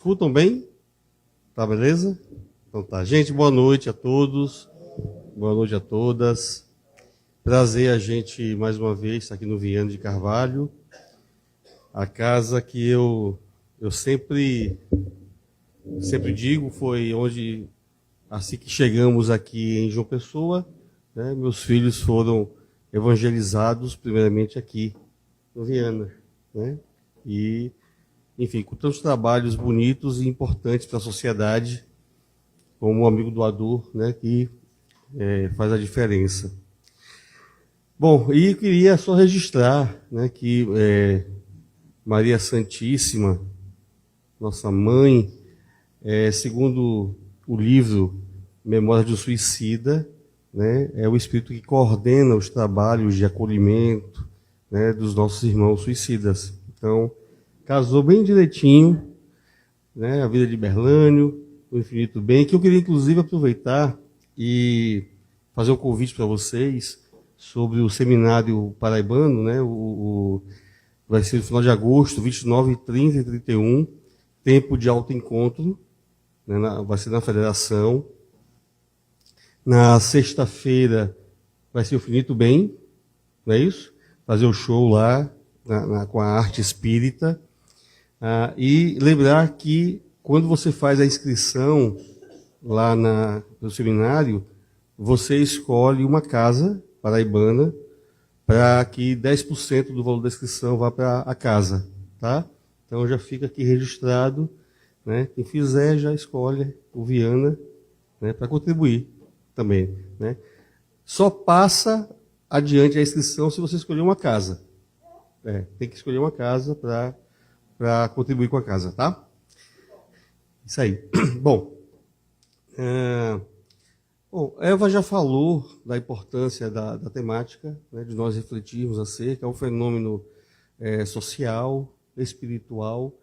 Escutam bem? Tá beleza? Então tá. Gente, boa noite a todos. Boa noite a todas. Prazer a gente mais uma vez estar aqui no Viana de Carvalho, a casa que eu sempre digo foi onde assim que chegamos aqui em João Pessoa, né, meus filhos foram evangelizados primeiramente aqui no Viana, né? E enfim, com tantos trabalhos bonitos e importantes para a sociedade, como o amigo doador, né, que faz a diferença. Bom, e queria só registrar, né, que Maria Santíssima, nossa mãe, segundo o livro Memórias de um Suicida, né, é o espírito que coordena os trabalhos de acolhimento, né, dos nossos irmãos suicidas. Então, casou bem direitinho, né, a vida de Berlânio, o Infinito Bem, que eu queria inclusive aproveitar e fazer um convite para vocês sobre o seminário paraibano, né, vai ser no final de agosto, 29, 30 e 31, tempo de autoencontro, né, vai ser na Federação. Na sexta-feira vai ser o Infinito Bem, não é isso? Fazer o show lá com a arte espírita. E lembrar que quando você faz a inscrição lá no seminário, você escolhe uma casa paraibana para que 10% do valor da inscrição vá para a casa, tá? Então já fica aqui registrado, né? Quem fizer já escolhe o Viana, né, para contribuir também, né? Só passa adiante a inscrição se você escolher uma casa. Tem que escolher uma casa para contribuir com a casa, tá? Isso aí. Bom, Eva já falou da importância da temática, né, de nós refletirmos acerca, é um fenômeno social, espiritual,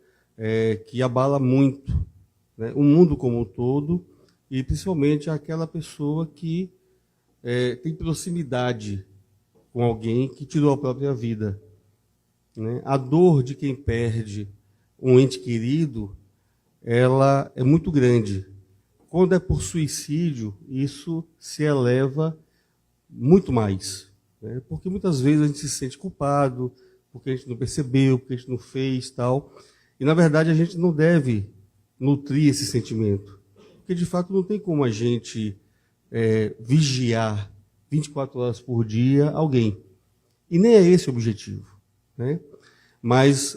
que abala muito, né, o mundo como um todo, e principalmente aquela pessoa que tem proximidade com alguém que tirou a própria vida, né? A dor de quem perde um ente querido, ela é muito grande. Quando é por suicídio, isso se eleva muito mais, né? Porque muitas vezes a gente se sente culpado, porque a gente não percebeu, porque a gente não fez, tal. E, na verdade, a gente não deve nutrir esse sentimento. Porque, de fato, não tem como a gente vigiar 24 horas por dia alguém. E nem é esse o objetivo, né? Mas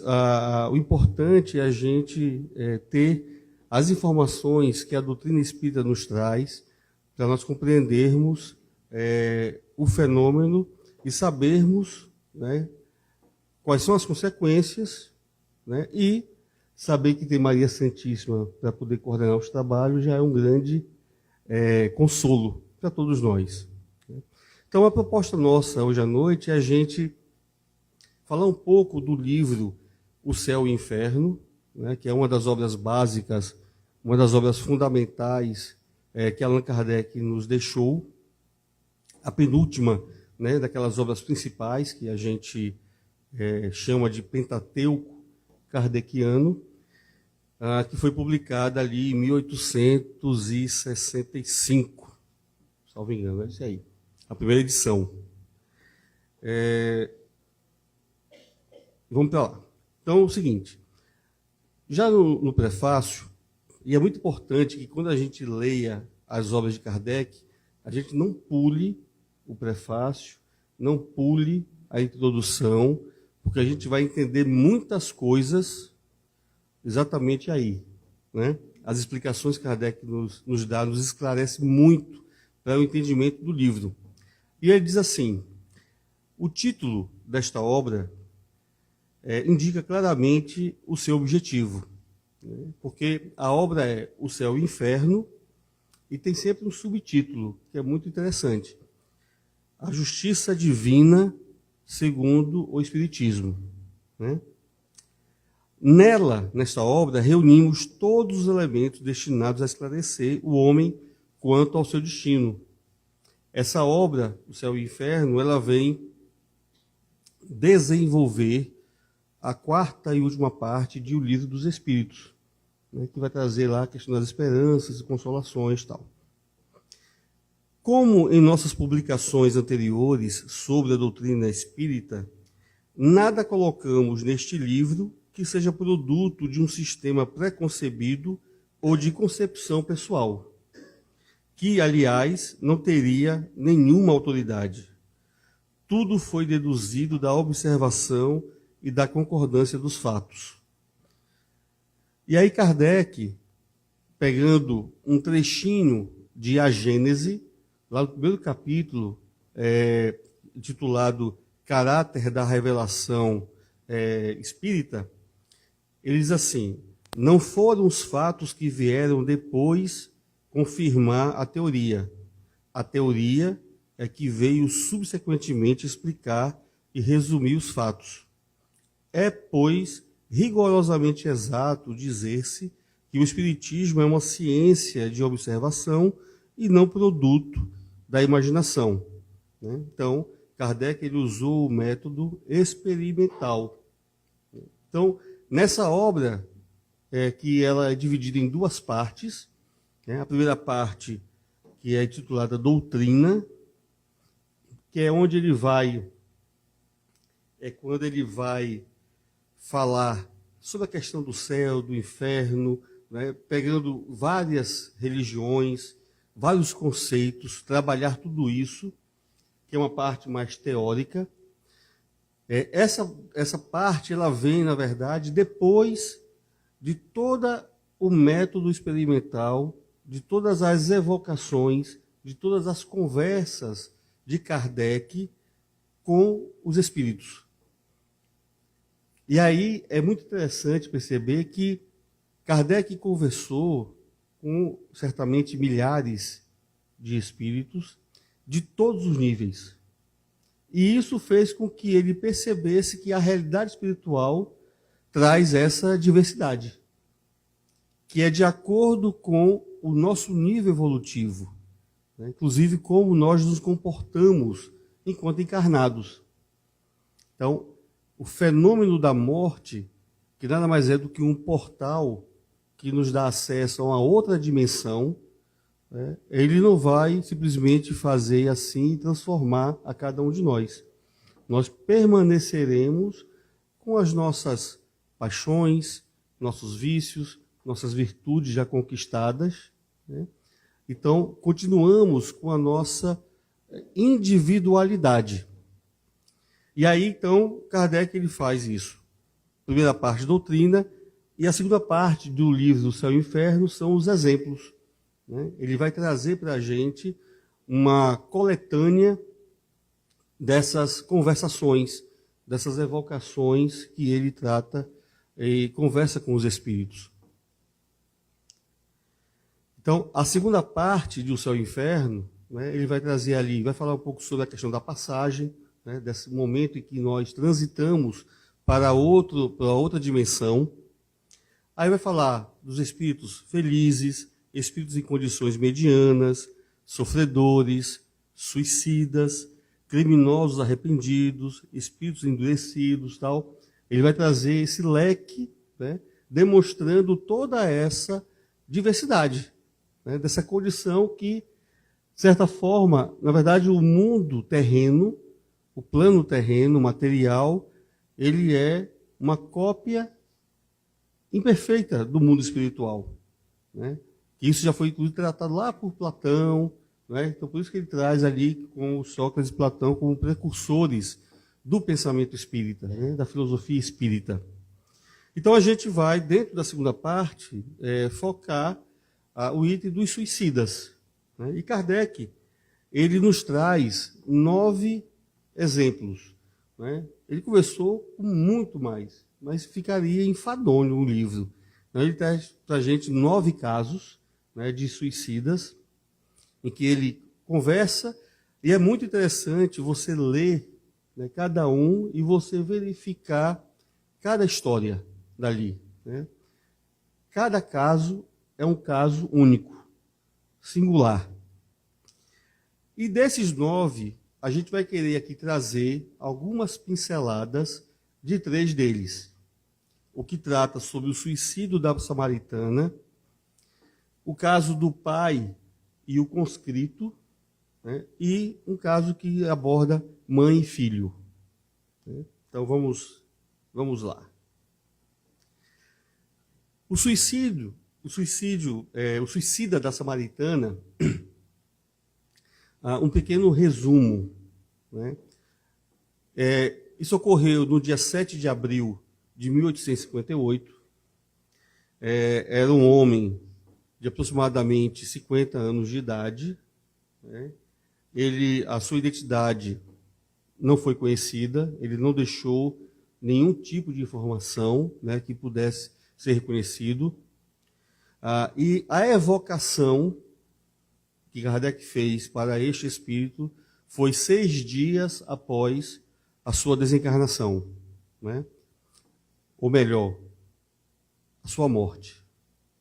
o importante é a gente ter as informações que a doutrina espírita nos traz para nós compreendermos o fenômeno e sabermos, né, quais são as consequências, né, e saber que tem Maria Santíssima para poder coordenar os trabalhos já é um grande consolo para todos nós. Então, a proposta nossa hoje à noite é a gente falar um pouco do livro O Céu e o Inferno, né, que é uma das obras básicas, uma das obras fundamentais que Allan Kardec nos deixou, a penúltima, né, daquelas obras principais que a gente chama de Pentateuco Kardeciano, que foi publicada ali em 1865, salvo engano, é isso aí, a primeira edição. Vamos para lá. Então, é o seguinte, já no prefácio, e é muito importante que quando a gente leia as obras de Kardec, a gente não pule o prefácio, não pule a introdução, porque a gente vai entender muitas coisas exatamente aí, né? As explicações que Kardec nos dá, nos esclarece muito para o entendimento do livro. E ele diz assim, o título desta obra indica claramente o seu objetivo, né? Porque a obra é O Céu e o Inferno e tem sempre um subtítulo, que é muito interessante. A Justiça Divina segundo o Espiritismo, né? Nesta obra, reunimos todos os elementos destinados a esclarecer o homem quanto ao seu destino. Essa obra, O Céu e o Inferno, ela vem desenvolver a quarta e última parte de O Livro dos Espíritos, né, que vai trazer lá a questão das esperanças e consolações e tal. Como em nossas publicações anteriores sobre a doutrina espírita, nada colocamos neste livro que seja produto de um sistema preconcebido ou de concepção pessoal, que, aliás, não teria nenhuma autoridade. Tudo foi deduzido da observação e da concordância dos fatos. E aí Kardec, pegando um trechinho de A Gênese, lá no primeiro capítulo, intitulado Caráter da Revelação Espírita, ele diz assim: não foram os fatos que vieram depois confirmar a teoria. A teoria é que veio subsequentemente explicar e resumir os fatos. É, pois, rigorosamente exato dizer-se que o Espiritismo é uma ciência de observação e não produto da imaginação, né? Então, Kardec ele usou o método experimental. Então, nessa obra, que ela é dividida em duas partes, né? A primeira parte, que é intitulada Doutrina, que é onde ele vai, quando ele vai falar sobre a questão do céu, do inferno, né? Pegando várias religiões, vários conceitos, trabalhar tudo isso, que é uma parte mais teórica. Essa parte ela vem, na verdade, depois de todo o método experimental, de todas as evocações, de todas as conversas de Kardec com os espíritos. E aí é muito interessante perceber que Kardec conversou com, certamente, milhares de espíritos de todos os níveis. E isso fez com que ele percebesse que a realidade espiritual traz essa diversidade, que é de acordo com o nosso nível evolutivo, né? Inclusive como nós nos comportamos enquanto encarnados. Então, o fenômeno da morte, que nada mais é do que um portal que nos dá acesso a uma outra dimensão, né? Ele não vai simplesmente fazer assim e transformar a cada um de nós. Nós permaneceremos com as nossas paixões, nossos vícios, nossas virtudes já conquistadas, né? Então, continuamos com a nossa individualidade. E aí, então, Kardec ele faz isso. Primeira parte, doutrina, e a segunda parte do livro do Céu e Inferno são os exemplos, né? Ele vai trazer para a gente uma coletânea dessas conversações, dessas evocações que ele trata e conversa com os espíritos. Então, a segunda parte do Céu e Inferno, né, ele vai trazer ali, vai falar um pouco sobre a questão da passagem, né, desse momento em que nós transitamos para outra dimensão. Aí vai falar dos espíritos felizes, espíritos em condições medianas, sofredores, suicidas, criminosos arrependidos, espíritos endurecidos, tal. Ele vai trazer esse leque, né, demonstrando toda essa diversidade, né, dessa condição que, de certa forma, na verdade, o mundo terreno, o plano terreno, material, ele é uma cópia imperfeita do mundo espiritual, né? Isso já foi inclusive tratado lá por Platão, né? Então por isso que ele traz ali com o Sócrates e Platão como precursores do pensamento espírita, né? Da filosofia espírita. Então a gente vai, dentro da segunda parte, focar o item dos suicidas, né? E Kardec, ele nos traz 9 exemplos, né? Ele conversou com muito mais, mas ficaria enfadonho o livro. Então, ele traz para a gente 9 casos, né, de suicidas, em que ele conversa, e é muito interessante você ler, né, cada um e você verificar cada história dali, né? Cada caso é um caso único, singular. E desses 9, a gente vai querer aqui trazer algumas pinceladas de 3 deles. o que trata sobre o suicídio da samaritana, o caso do pai e o conscrito, né, e um caso que aborda mãe e filho. Então vamos lá. O suicida da samaritana, um pequeno resumo, né? Isso ocorreu no dia 7 de abril de 1858. Era um homem de aproximadamente 50 anos de idade, né? A sua identidade não foi conhecida, ele não deixou nenhum tipo de informação, né, que pudesse ser reconhecido. E a evocação que Kardec fez para este espírito foi 6 dias após a sua desencarnação, né? Ou melhor, a sua morte.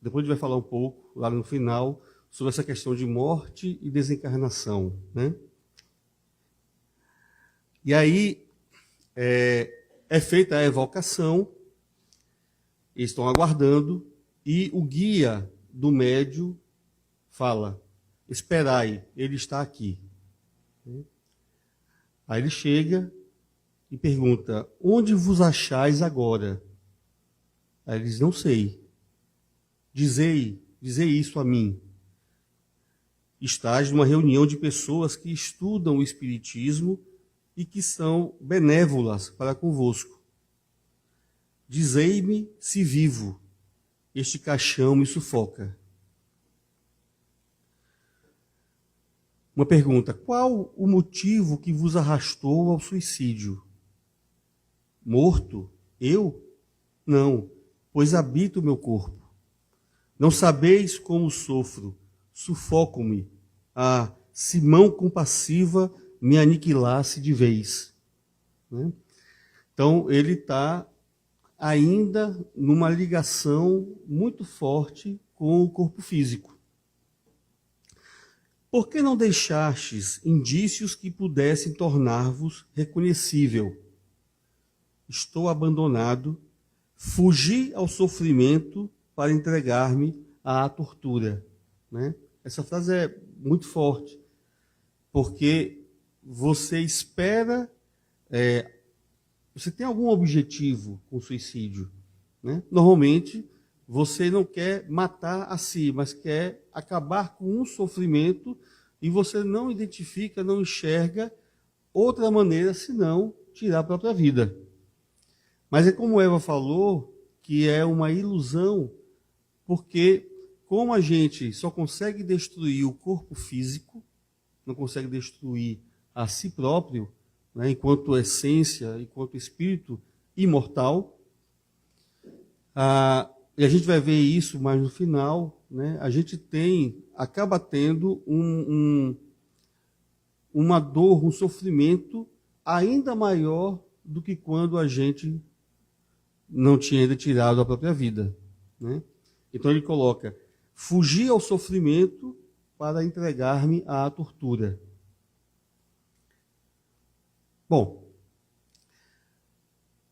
Depois a gente vai falar um pouco, lá no final, sobre essa questão de morte e desencarnação, né? E aí é feita a evocação, eles estão aguardando, e o guia do médium fala: esperai, ele está aqui. Aí ele chega e pergunta: onde vos achais agora? Aí eles: não sei. Dizei isso a mim. Estás numa reunião de pessoas que estudam o Espiritismo e que são benévolas para convosco. Dizei-me se vivo, este caixão me sufoca. Uma pergunta: qual o motivo que vos arrastou ao suicídio? Morto? Eu? Não, pois habito o meu corpo. Não sabeis como sofro, sufoco-me. Se mão compassiva me aniquilasse de vez. Né? Então, ele está ainda numa ligação muito forte com o corpo físico. Por que não deixastes indícios que pudessem tornar-vos reconhecível? Estou abandonado, fugi ao sofrimento para entregar-me à tortura. Né? Essa frase é muito forte, porque você espera, você tem algum objetivo com o suicídio, né? Normalmente, você não quer matar a si, mas quer acabar com um sofrimento, e você não identifica, não enxerga outra maneira senão tirar a própria vida. Mas é como Eva falou, que é uma ilusão, porque como a gente só consegue destruir o corpo físico, não consegue destruir a si próprio, né, enquanto essência, enquanto espírito imortal, e a gente vai ver isso mais no final, né, a gente acaba tendo uma dor, um sofrimento ainda maior do que quando a gente não tinha ainda tirado a própria vida. Né? Então ele coloca: fugi ao sofrimento para entregar-me à tortura. Bom,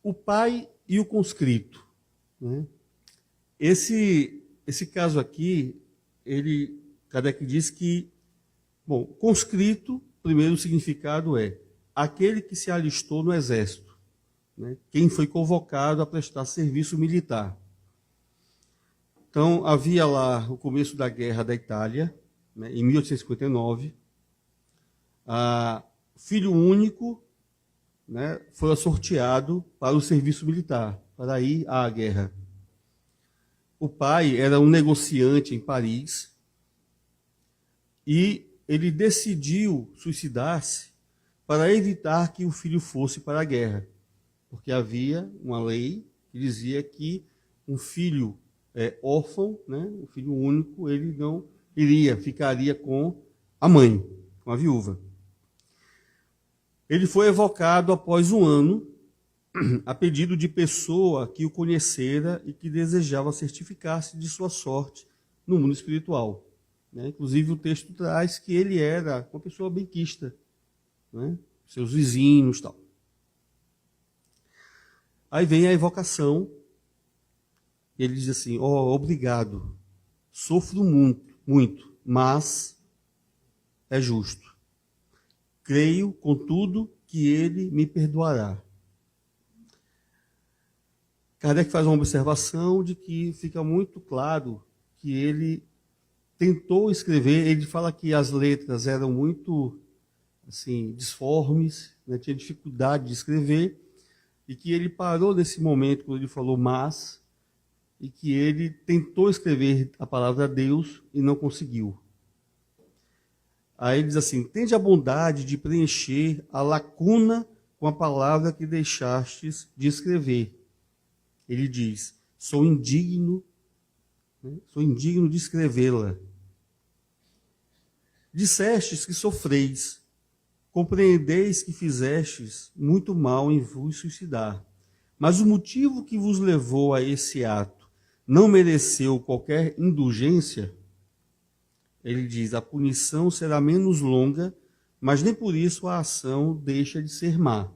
o pai e o conscrito. Né? Esse caso aqui, Kardec diz que, bom, conscrito, primeiro significado é aquele que se alistou no exército, né? Quem foi convocado a prestar serviço militar. Então, havia lá o começo da Guerra da Itália, né, em 1859. Filho único, né, foi sorteado para o serviço militar, para ir à guerra. O pai era um negociante em Paris e ele decidiu suicidar-se para evitar que o filho fosse para a guerra, porque havia uma lei que dizia que um filho órfão, né, um filho único, ele não ficaria com a mãe, com a viúva. Ele foi evocado após um ano, a pedido de pessoa que o conhecera e que desejava certificar-se de sua sorte no mundo espiritual. Né? Inclusive, o texto traz que ele era uma pessoa benquista, né? Seus vizinhos e tal. Aí vem a evocação, E ele diz assim: obrigado, sofro muito, muito, mas é justo. Creio, contudo, que ele me perdoará. Kardec faz uma observação de que fica muito claro que ele tentou escrever, ele fala que as letras eram muito assim, disformes, né, tinha dificuldade de escrever, e que ele parou nesse momento, quando ele falou mas, e que ele tentou escrever a palavra Deus e não conseguiu. Aí ele diz assim: tende a bondade de preencher a lacuna com a palavra que deixastes de escrever. Ele diz: sou indigno de escrevê-la. Dissestes que sofreis, compreendeis que fizestes muito mal em vos suicidar. Mas o motivo que vos levou a esse ato não mereceu qualquer indulgência? Ele diz: a punição será menos longa, mas nem por isso a ação deixa de ser má.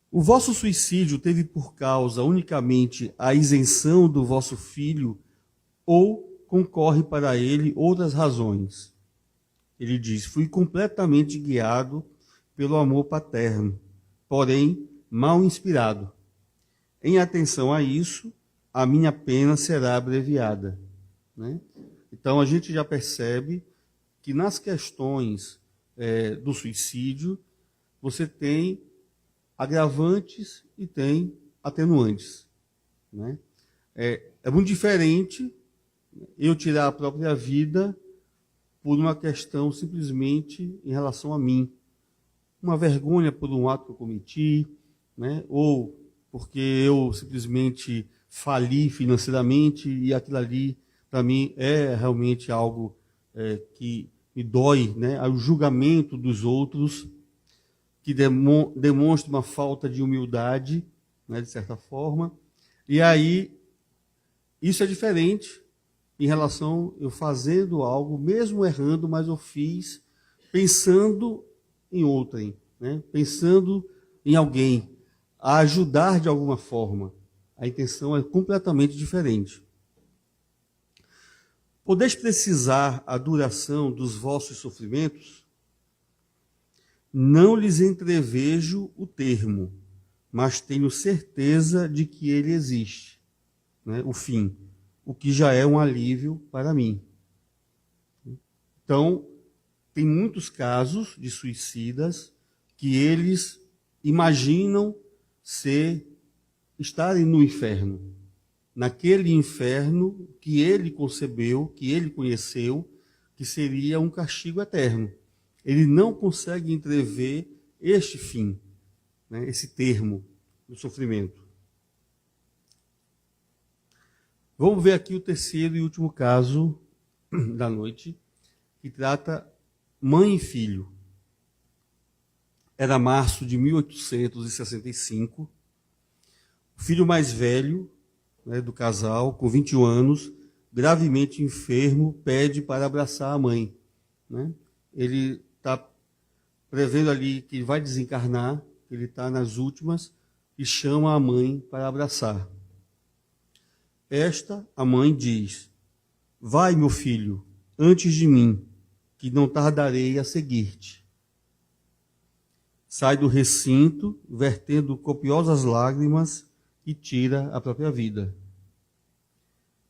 O vosso suicídio teve por causa unicamente a isenção do vosso filho ou concorre para ele outras razões? Ele diz: fui completamente guiado pelo amor paterno, porém mal inspirado. Em atenção a isso, a minha pena será abreviada. Né? Então a gente já percebe que nas questões do suicídio, você tem agravantes e tem atenuantes. Né? É muito diferente eu tirar a própria vida por uma questão simplesmente em relação a mim. Uma vergonha por um ato que eu cometi, né? Ou porque eu simplesmente fali financeiramente e aquilo ali, para mim, é realmente algo que me dói, né? O julgamento dos outros, que demonstra uma falta de humildade, né, de certa forma. E aí, isso é diferente em relação eu fazendo algo, mesmo errando, mas eu fiz pensando em outrem, né? Pensando em alguém, a ajudar de alguma forma. A intenção é completamente diferente. Podeis precisar a duração dos vossos sofrimentos? Não lhes entrevejo o termo, mas tenho certeza de que ele existe, né? O fim, o que já é um alívio para mim. Então, tem muitos casos de suicidas que eles imaginam estarem no inferno, naquele inferno que ele concebeu, que ele conheceu, que seria um castigo eterno. Ele não consegue entrever este fim, né, esse termo do sofrimento. Vamos ver aqui o terceiro e último caso da noite, que trata mãe e filho. Era março de 1865. O filho mais velho, né, do casal, com 21 anos, gravemente enfermo, pede para abraçar a mãe. Né? Ele está prevendo ali que vai desencarnar, que ele está nas últimas, e chama a mãe para abraçar. A mãe diz: vai, meu filho, antes de mim, que não tardarei a seguir-te. Sai do recinto, vertendo copiosas lágrimas, e tira a própria vida.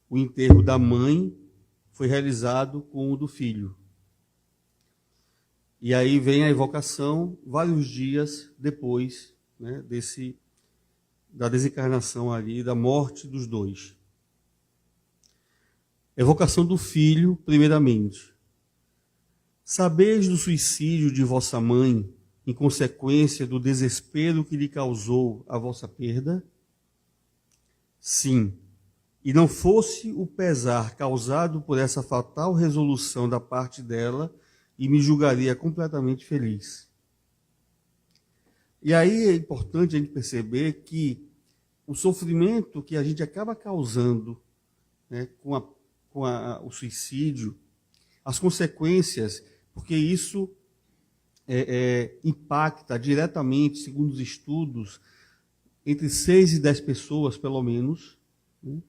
O enterro da mãe foi realizado com o do filho. E aí vem a evocação vários dias depois, né, da desencarnação ali, da morte dos dois. Evocação do filho, primeiramente. Sabeis do suicídio de vossa mãe, em consequência do desespero que lhe causou a vossa perda? Sim, e não fosse o pesar causado por essa fatal resolução da parte dela, e me julgaria completamente feliz. E aí é importante a gente perceber que o sofrimento que a gente acaba causando, né, com o suicídio, as consequências, porque isso impacta diretamente, segundo os estudos, entre 6 e 10 pessoas, pelo menos. Né?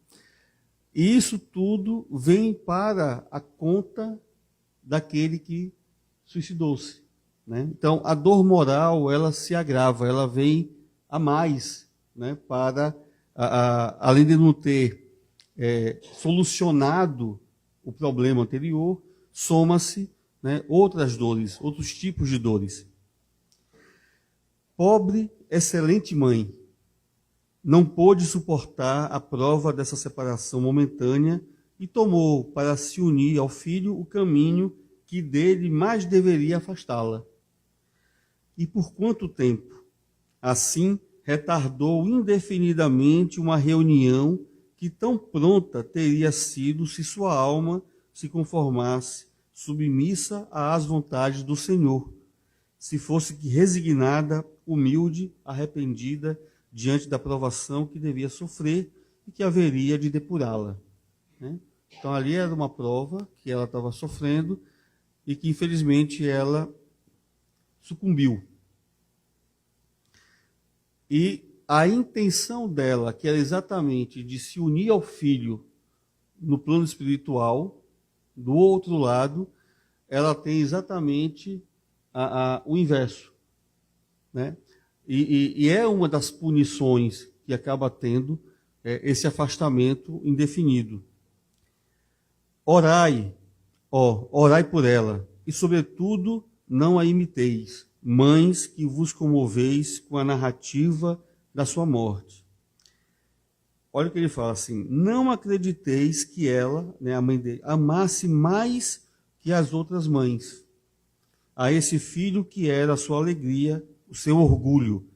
E isso tudo vem para a conta daquele que suicidou-se. Né? Então, a dor moral, ela se agrava, ela vem a mais, né? Para, além de não ter solucionado o problema anterior, soma-se, né, outras dores, outros tipos de dores. Pobre, excelente mãe, não pôde suportar a prova dessa separação momentânea e tomou para se unir ao filho o caminho que dele mais deveria afastá-la. E por quanto tempo? Assim, retardou indefinidamente uma reunião que tão pronta teria sido se sua alma se conformasse, submissa às vontades do Senhor, se fosse que resignada, humilde, arrependida, diante da provação que devia sofrer e que haveria de depurá-la. Né? Então, ali era uma prova que ela estava sofrendo e que, infelizmente, ela sucumbiu. E a intenção dela, que era exatamente de se unir ao filho no plano espiritual, do outro lado, ela tem exatamente o inverso. Né? E é uma das punições que acaba tendo esse afastamento indefinido. Orai, orai por ela, e sobretudo não a imiteis, mães que vos comoveis com a narrativa da sua morte. Olha o que ele fala assim: não acrediteis que ela, né, a mãe dele, amasse mais que as outras mães a esse filho que era a sua alegria, o seu orgulho.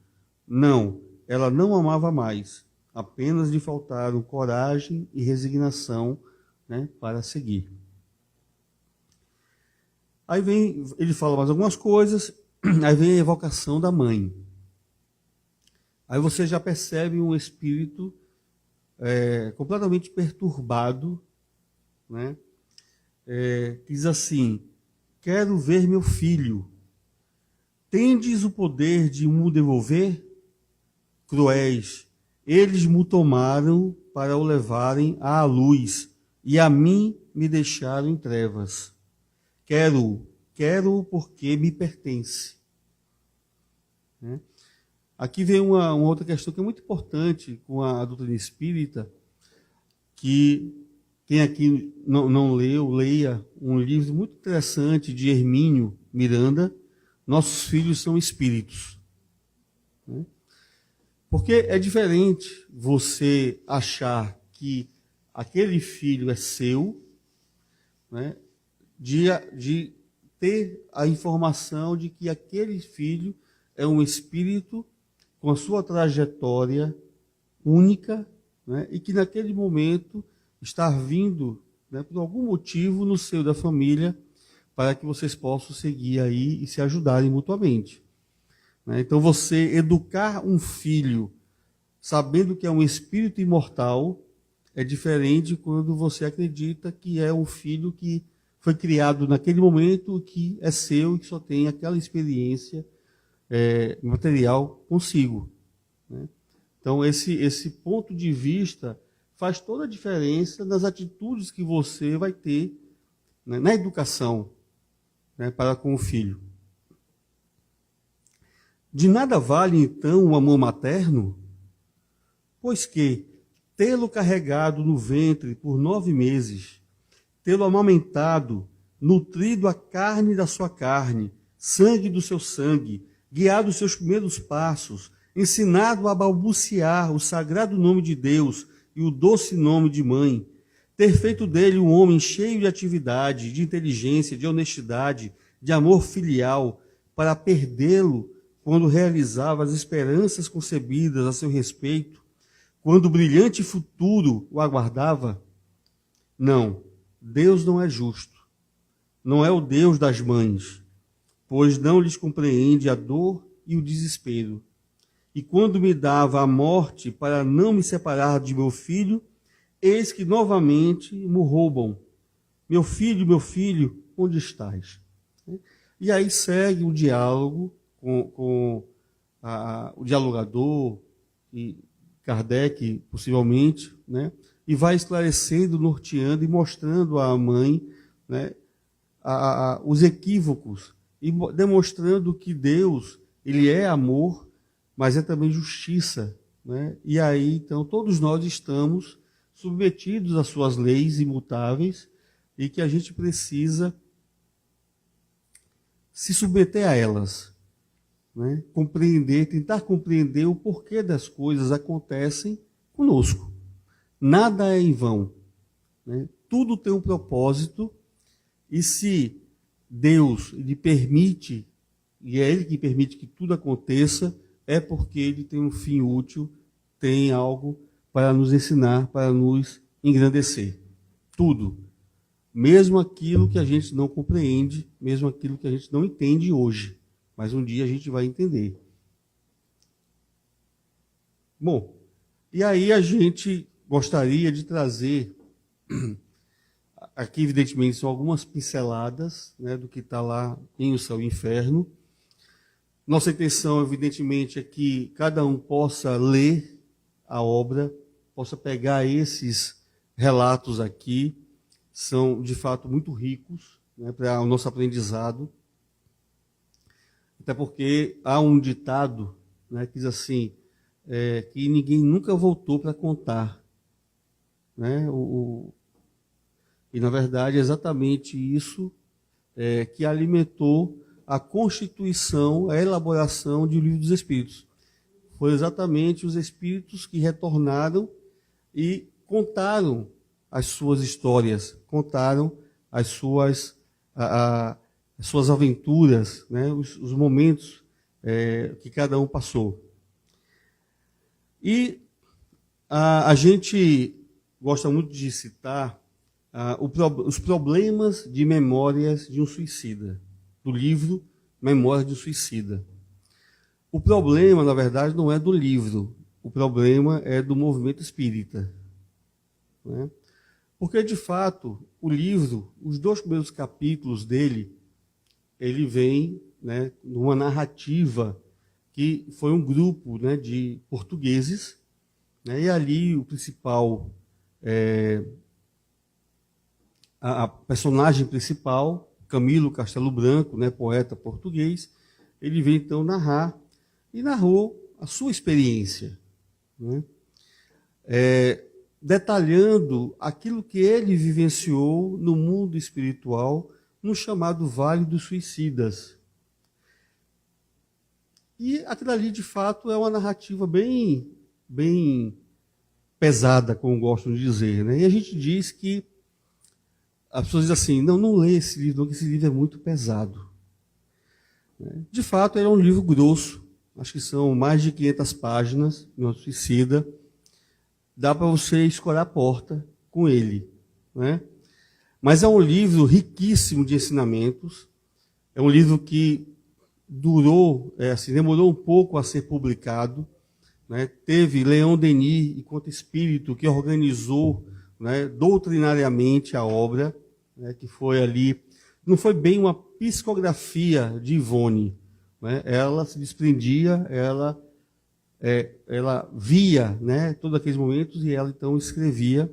Não, ela não amava mais, apenas lhe faltaram coragem e resignação, né, para seguir. Aí vem, ele fala mais algumas coisas, aí vem a evocação da mãe. Aí você já percebe um espírito completamente perturbado, né? Diz assim: quero ver meu filho. Tendes o poder de mo devolver? Cruéis, eles mo tomaram para o levarem à luz, e a mim me deixaram em trevas. Quero porque me pertence. Né? Aqui vem uma outra questão que é muito importante com a doutrina espírita, que quem aqui não leu, leia um livro muito interessante de Hermínio Miranda, Nossos Filhos São Espíritos. Né? Porque é diferente você achar que aquele filho é seu, né, de ter a informação de que aquele filho é um espírito com a sua trajetória única, né, e que naquele momento está vindo, né, por algum motivo no seio da família, para que vocês possam seguir aí e se ajudarem mutuamente. Né? Então, você educar um filho sabendo que é um espírito imortal é diferente quando você acredita que é um filho que foi criado naquele momento, que é seu e que só tem aquela experiência material consigo. Né? Então, esse ponto de vista faz toda a diferença nas atitudes que você vai ter, né, na educação, né, para com o filho. De nada vale, então, o amor materno? Pois que, tê-lo carregado no ventre por 9 meses, tê-lo amamentado, nutrido a carne da sua carne, sangue do seu sangue, guiado os seus primeiros passos, ensinado a balbuciar o sagrado nome de Deus e o doce nome de mãe, ter feito dele um homem cheio de atividade, de inteligência, de honestidade, de amor filial, para perdê-lo quando realizava as esperanças concebidas a seu respeito, quando o brilhante futuro o aguardava? Não, Deus não é justo. Não é o Deus das mães, pois não lhes compreende a dor e o desespero. E quando me dava a morte para não me separar de meu filho, eis que novamente me roubam. Meu filho, onde estás? E aí segue o diálogo com o dialogador, e Kardec, possivelmente, né? E vai esclarecendo, norteando e mostrando à mãe, né, os equívocos e demonstrando que Deus, ele é amor, mas é também justiça, né? E aí, então, todos nós estamos submetidos às suas leis imutáveis e que a gente precisa se submeter a elas, né? Compreender, tentar compreender o porquê das coisas acontecem conosco. Nada é em vão, né? Tudo tem um propósito, e se Deus lhe permite, e é Ele que permite que tudo aconteça, é porque Ele tem um fim útil, tem algo para nos ensinar, para nos engrandecer. Tudo. Mesmo aquilo que a gente não compreende, mesmo aquilo que a gente não entende hoje. Mas um dia a gente vai entender. Bom, e aí a gente gostaria de trazer, aqui evidentemente são algumas pinceladas, né, do que está lá em O Céu e o Inferno. Nossa intenção, evidentemente, é que cada um possa ler a obra, possa pegar esses relatos aqui, são de fato muito ricos, né, para o nosso aprendizado. Até porque há um ditado, né, que diz assim, que ninguém nunca voltou para contar, né? E, na verdade, é exatamente isso que alimentou a constituição, a elaboração do Livro dos Espíritos. Foi exatamente os espíritos que retornaram e contaram as suas histórias, contaram as suas aventuras, né? Os momentos que cada um passou. E a gente gosta muito de citar os problemas de memórias de um suicida, do livro Memórias de um Suicida. O problema, na verdade, não é do livro, o problema é do movimento espírita, né? Porque, de fato, o livro, os 2 primeiros capítulos dele, ele vem, né, numa narrativa que foi um grupo, né, de portugueses, né, e ali o principal, a personagem principal, Camilo Castelo Branco, né, poeta português, ele vem então narrar, e narrou a sua experiência, né, detalhando aquilo que ele vivenciou no mundo espiritual, no chamado Vale dos Suicidas. E aquilo ali, de fato, é uma narrativa bem pesada, como gostam de dizer, né? E a gente diz que as pessoas dizem assim, não lê esse livro, porque esse livro é muito pesado. De fato, ele é um livro grosso, acho que são mais de 500 páginas, no Suicida. Dá para você escorar a porta com ele, né? Mas é um livro riquíssimo de ensinamentos, é um livro que demorou um pouco a ser publicado, né? Teve Leon Denis, enquanto espírito, que organizou, né, doutrinariamente a obra, né, que foi ali, não foi bem uma psicografia de Ivone, né? Ela se desprendia, ela via, né, todos aqueles momentos e ela então escrevia.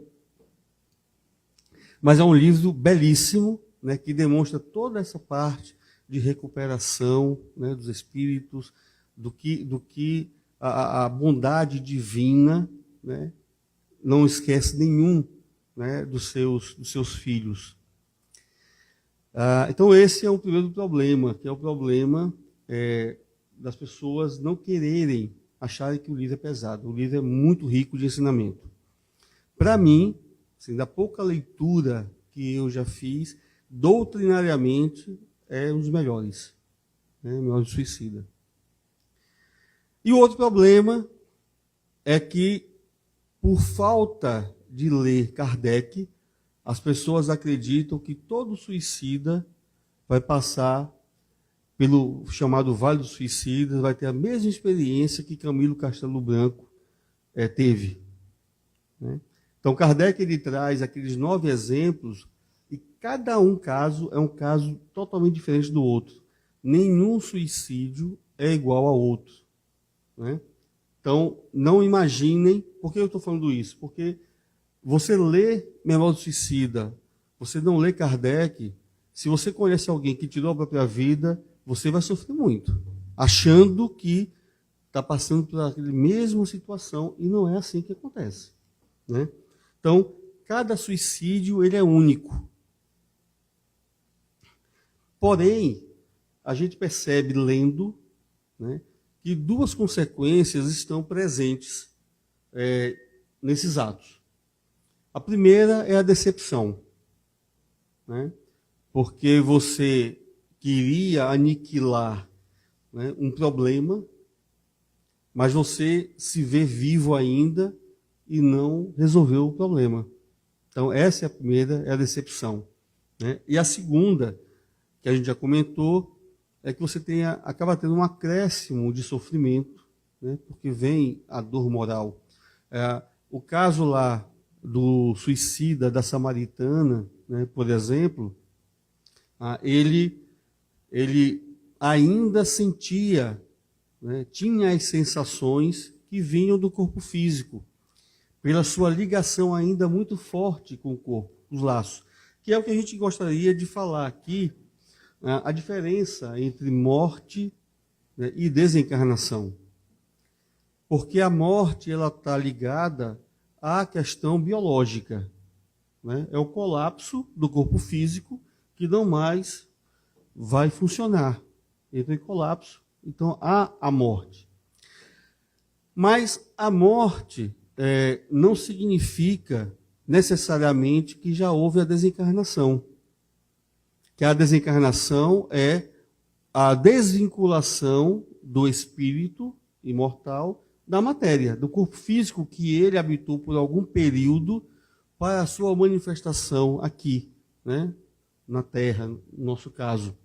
Mas é um livro belíssimo, né, que demonstra toda essa parte de recuperação, né, dos espíritos, do que a bondade divina, né, não esquece nenhum, né, dos seus filhos. Então esse é o primeiro problema, que é o problema das pessoas não quererem, acharem que o livro é pesado. O livro é muito rico de ensinamento. Para mim, assim, da pouca leitura que eu já fiz, doutrinariamente, é um dos melhores, né? Memórias de Suicida. E o outro problema é que, por falta de ler Kardec, as pessoas acreditam que todo suicida vai passar pelo chamado Vale dos Suicidas, vai ter a mesma experiência que Camilo Castelo Branco teve, né? Então, Kardec ele traz aqueles 9 exemplos, e cada caso é um caso totalmente diferente do outro. Nenhum suicídio é igual ao outro, né? Então, não imaginem... Por que eu estou falando isso? Porque você lê Memória do Suicida, você não lê Kardec, se você conhece alguém que tirou a própria vida, você vai sofrer muito, achando que está passando por aquela mesma situação, e não é assim que acontece, né? Então, cada suicídio ele é único. Porém, a gente percebe, lendo, né, que duas consequências estão presentes nesses atos. A primeira é a decepção, né? Porque você queria aniquilar, né, um problema, mas você se vê vivo ainda e não resolveu o problema. Então, essa é a primeira, é a decepção, né? E a segunda, que a gente já comentou, é que você acaba tendo um acréscimo de sofrimento, né, porque vem a dor moral. O caso lá do suicida da Samaritana, né, por exemplo, ele ainda sentia, né, tinha as sensações que vinham do corpo físico, pela sua ligação ainda muito forte com o corpo, os laços, que é o que a gente gostaria de falar aqui, a diferença entre morte, né, e desencarnação. Porque a morte ela está ligada à questão biológica, né? É o colapso do corpo físico que não mais vai funcionar. Entra em colapso, então há a morte. Mas a morte não significa necessariamente que já houve a desencarnação. Que a desencarnação é a desvinculação do espírito imortal da matéria, do corpo físico que ele habitou por algum período para a sua manifestação aqui, né, na Terra, no nosso caso.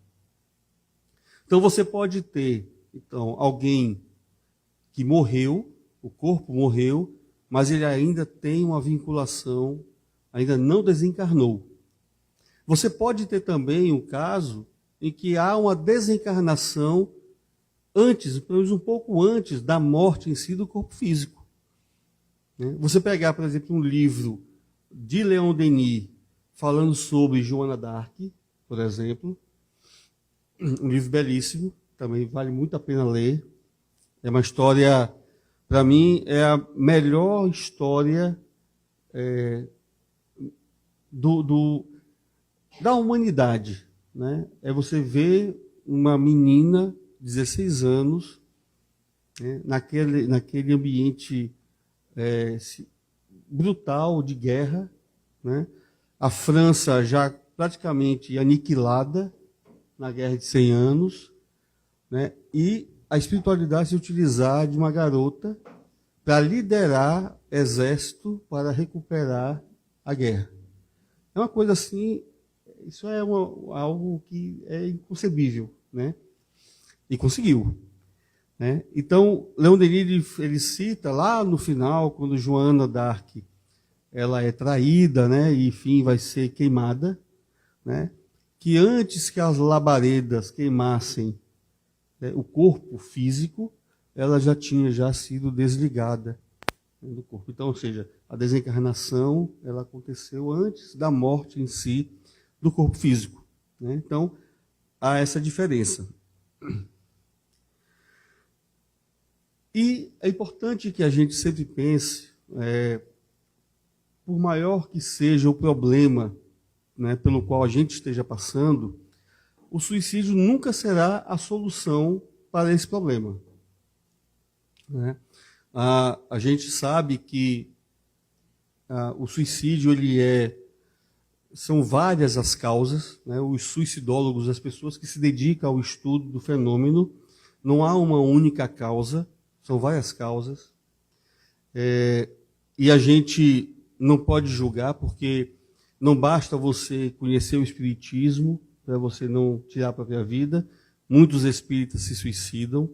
Então você pode ter alguém que morreu, o corpo morreu, mas ele ainda tem uma vinculação, ainda não desencarnou. Você pode ter também um caso em que há uma desencarnação antes, pelo menos um pouco antes da morte em si do corpo físico. Você pegar, por exemplo, um livro de Leon Denis falando sobre Joana d'Arc, por exemplo, um livro belíssimo, também vale muito a pena ler. É uma história, para mim, é a melhor história da humanidade, né? É você ver uma menina de 16 anos, né, naquele ambiente brutal de guerra, né? A França já praticamente aniquilada na Guerra de 100 Anos, né? E a espiritualidade se utilizar de uma garota para liderar exército para recuperar a guerra. É uma coisa assim, isso é algo que é inconcebível, né? E conseguiu, né? Então, Leon Denis ele cita lá no final, quando Joana d'Arc ela é traída, né? E enfim vai ser queimada, né? Que antes que as labaredas queimassem, né, o corpo físico, ela já tinha sido desligada, né, do corpo. Então, ou seja, a desencarnação ela aconteceu antes da morte em si do corpo físico, né? Então, há essa diferença. E é importante que a gente sempre pense, por maior que seja o problema, né, pelo qual a gente esteja passando, o suicídio nunca será a solução para esse problema, né? A gente sabe que o suicídio são várias as causas, né? Os suicidólogos, as pessoas que se dedicam ao estudo do fenômeno, não há uma única causa, são várias causas. E a gente não pode julgar, porque não basta você conhecer o espiritismo para você não tirar a própria vida. Muitos espíritas se suicidam.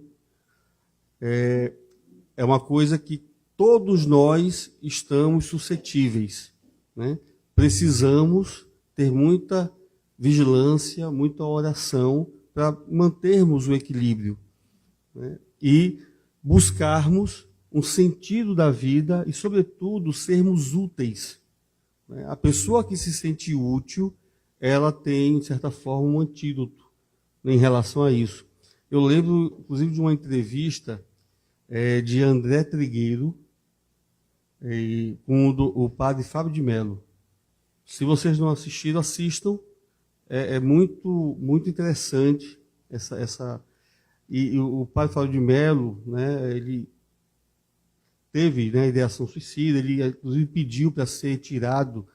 É uma coisa que todos nós estamos suscetíveis, né? Precisamos ter muita vigilância, muita oração para mantermos o equilíbrio, né? E buscarmos um sentido da vida e, sobretudo, sermos úteis. A pessoa que se sente útil, ela tem, de certa forma, um antídoto em relação a isso. Eu lembro, inclusive, de uma entrevista de André Trigueiro com o padre Fábio de Mello. Se vocês não assistiram, assistam. É muito, muito interessante essa. E o padre Fábio de Mello, né, ele teve, né, ideação suicida, ele inclusive pediu para ser tirado,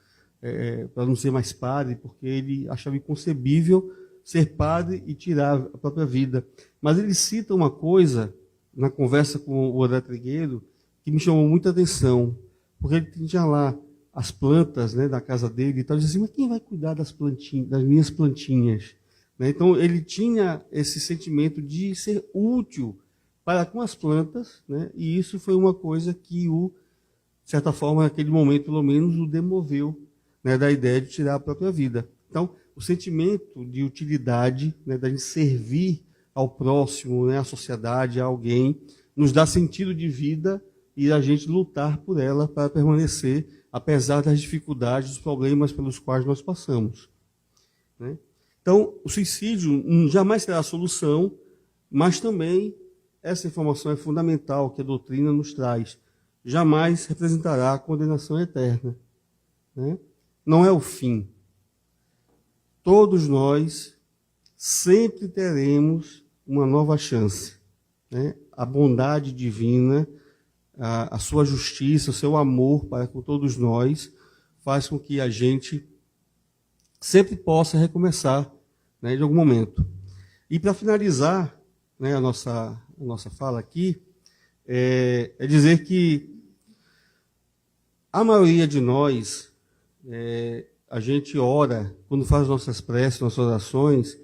para não ser mais padre, porque ele achava inconcebível ser padre e tirar a própria vida. Mas ele cita uma coisa, na conversa com o André Trigueiro, que me chamou muita atenção, porque ele tinha lá as plantas, né, da casa dele e tal, ele dizia assim, mas quem vai cuidar das plantinhas, das minhas plantinhas? Né? Então ele tinha esse sentimento de ser útil para com as plantas, né? E isso foi uma coisa que de certa forma, naquele momento, pelo menos, o demoveu, né, da ideia de tirar a própria vida. Então, o sentimento de utilidade, né, da gente servir ao próximo, né, à sociedade, a alguém, nos dá sentido de vida e a gente lutar por ela para permanecer, apesar das dificuldades, dos problemas pelos quais nós passamos. Né? Então, o suicídio jamais será a solução, mas também essa informação é fundamental que a doutrina nos traz. Jamais representará a condenação eterna. Né? Não é o fim. Todos nós sempre teremos uma nova chance. Né? A bondade divina, a sua justiça, o seu amor para com todos nós, faz com que a gente sempre possa recomeçar, né, de algum momento. E para finalizar, né, a nossa fala aqui, é dizer que a maioria de nós, a gente ora, quando faz nossas preces, nossas orações,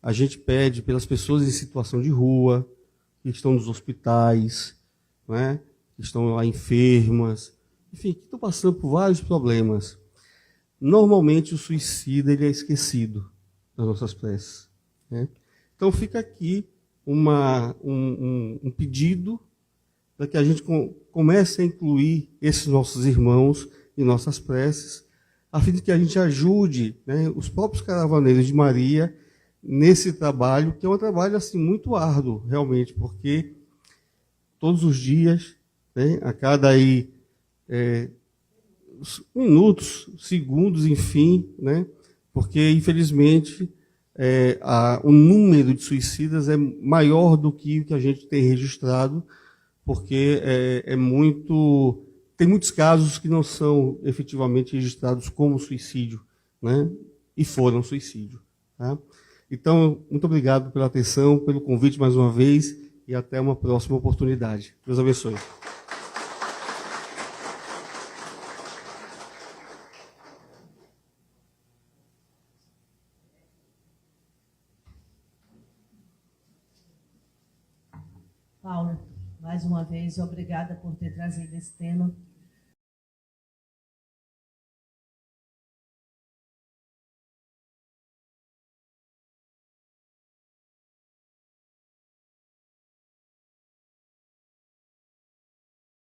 a gente pede pelas pessoas em situação de rua, que estão nos hospitais, né, que estão lá enfermas, enfim, que estão passando por vários problemas. Normalmente o suicida ele é esquecido nas nossas preces. Né? Então fica aqui um pedido para que a gente comece a incluir esses nossos irmãos em nossas preces, a fim de que a gente ajude, né, os próprios caravaneiros de Maria nesse trabalho, que é um trabalho assim, muito árduo, realmente, porque todos os dias, né, a cada minutos, segundos, enfim, né, porque, infelizmente, o número de suicidas é maior do que o que a gente tem registrado, porque tem muitos casos que não são efetivamente registrados como suicídio, né? E foram suicídio. Tá? Então, muito obrigado pela atenção, pelo convite mais uma vez, e até uma próxima oportunidade. Deus abençoe. Paulo, mais uma vez, obrigada por ter trazido esse tema.